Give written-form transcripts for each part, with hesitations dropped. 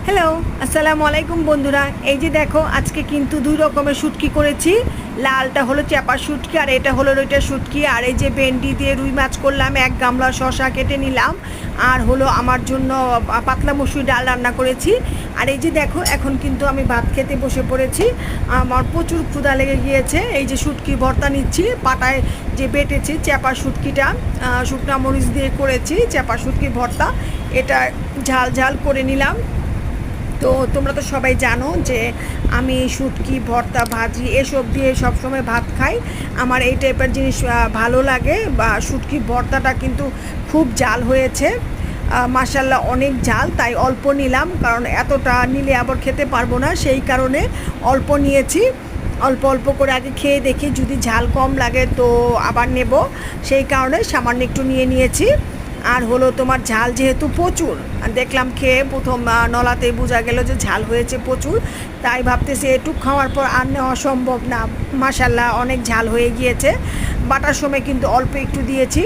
Hello, আসসালামু আলাইকুম বন্ধুরা। এই যে দেখো আজকে কিন্তু ২ রকমের শুটকি করেছি। লালটা হলো চ্যাপা শুটকি আর এটা হলো রুইটা শুটকি। আর এই যে ভেন্ডি দিয়ে রুই মাছ করলাম, ১ গামলা শসা কেটে নিলাম। আর হলো আমার জন্য পাতলা মসুর ডাল রান্না করেছি। আর এই যে দেখো এখন কিন্তু আমি ভাত খেতে বসে পড়েছি। আমার প্রচুর ক্ষুধা লেগে গিয়েছে। এই যে শুটকি ভর্তা নিচ্ছি, পাটায় যে বেটেছি চ্যাপা শুটকিটা, শুকনা মরিচ দিয়ে করেছি চ্যাপা শুটকি ভর্তা। এটা ঝাল ঝাল করে নিলাম। তো তোমরা তো সবাই জানো যে আমি শুটকি ভর্তা ভাজি এসব দিয়ে সবসময় ভাত খাই। আমার এই টাইপের জিনিস ভালো লাগে। বা শুটকি ভর্তাটা কিন্তু খুব জাল হয়েছে, মাশাল্লাহ অনেক জাল, তাই অল্প নিলাম, কারণ এতটা নিলে আবার খেতে পারবো না, সেই কারণে অল্প নিয়েছি। অল্প অল্প করে আগে খেয়ে দেখি, যদি ঝাল কম লাগে তো আবার নেব, সেই কারণে সামান্য একটু নিয়ে নিয়েছি। আর হলো তোমার ঝাল যেহেতু প্রচুর, দেখলাম খেয়ে প্রথম নলাতেই বোঝা গেল যে ঝাল হয়েছে প্রচুর, তাই ভাবতেছি একটু খাওয়ার পর আর নেওয়া সম্ভব না। মাশাল্লাহ অনেক ঝাল হয়ে গিয়েছে। বাটার সময় কিন্তু অল্প একটু দিয়েছি।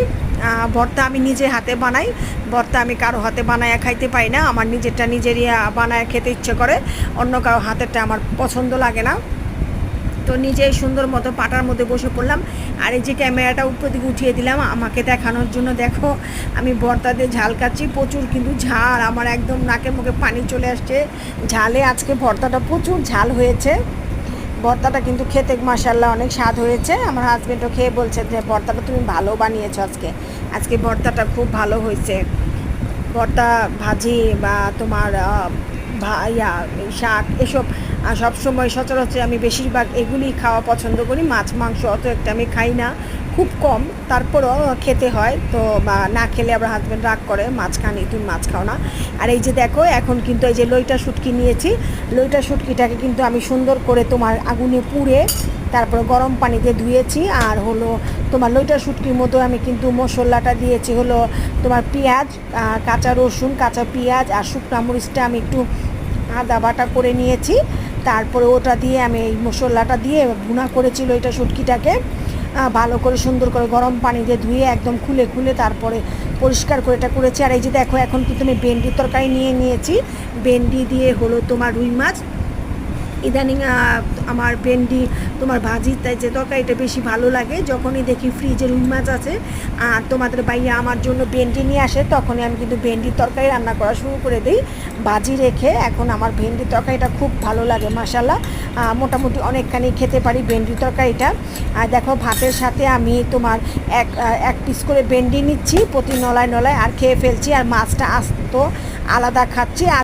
ভর্তা আমি নিজে হাতে বানাই, ভর্তা আমি কারো হাতে বানায় খাইতে পাই না, আমার নিজেরটা নিজেরই বানায় খেতে ইচ্ছে করে, অন্য কারো হাতেরটা আমার পছন্দ লাগে না। তো নিজেই সুন্দর মতো পাটার মধ্যে বসে পড়লাম। আর এই যে ক্যামেরাটা উপর দিকে উঠিয়ে দিলাম আমাকে দেখানোর জন্য। দেখো আমি ভর্তা দিয়ে ঝাল খাচ্ছি, প্রচুর কিন্তু ঝাল, আমার একদম নাকে মুখে পানি চলে আসছে ঝালে। আজকে ভর্তাটা প্রচুর ঝাল হয়েছে। ভর্তাটা কিন্তু খেতে মাশাল্লাহ অনেক স্বাদ হয়েছে। আমার হাজব্যান্ডও খেয়ে বলছে যে ভর্তাটা তুমি ভালো বানিয়েছো আজকে, আজকে ভর্তাটা খুব ভালো হয়েছে। ভর্তা ভাজি বা তোমার শাক এসব সবসময় সচরাচর আমি বেশিরভাগ এগুলি খাওয়া পছন্দ করি। মাছ মাংস অত একটা আমি খাই না, খুব কম, তারপরও খেতে হয়। তো বা না খেলে আবার হাজব্যান্ড রাগ করে, মাছ খানি তুমি মাছ খাও না। আর এই যে দেখো এখন কিন্তু এই যে লইটা শুটকি নিয়েছি, লইটা শুটকিটাকে কিন্তু আমি সুন্দর করে তোমার আগুনে পুড়ে তারপরে গরম পানিতে ধুয়েছি। আর হলো তোমার লইটা শুটকির মতো আমি কিন্তু মশলাটা দিয়েছি হলো তোমার পেঁয়াজ, কাঁচা রসুন, কাঁচা পেঁয়াজ আর শুকনো মরিচটা আমি একটু আদা বাটা করে নিয়েছি। তারপরে ওটা দিয়ে আমি এই মশলাটা দিয়ে ভুনা করেছি লইটা শুটকিটাকে, ভালো করে সুন্দর করে গরম পানি দিয়ে ধুয়ে একদম খুলে খুলে তারপরে পরিষ্কার করে এটা করেছি। আর এই যে দেখো এখন কিন্তু আমি ভেন্ডির তরকারি নিয়ে নিয়েছি, ভেন্ডি দিয়ে হলো তোমার রুই মাছ। ইদানিং আমার ভেন্ডি তোমার ভাজি তাই যে তরকারিটা বেশি ভালো লাগে। যখনই দেখি ফ্রিজে রুই মাছ আছে আর তোমাদের ভাইয়া আমার জন্য ভেন্ডি নিয়ে আসে, তখনই আমি কিন্তু ভেন্ডির তরকারি রান্না করা শুরু করে দিই ভাজি রেখে। এখন আমার ভেন্ডির তরকারিটা খুব ভালো লাগে মাশাল্লাহ, মোটামুটি অনেকখানি খেতে পারি ভেন্ডির তরকারিটা। আর দেখো ভাতের সাথে আমি তোমার এক পিস করে ভেন্ডি নিচ্ছি প্রতি নলায় নলায়, আর খেয়ে ফেলছি। আর মাছটা আস্ত আলাদা খাচ্ছি।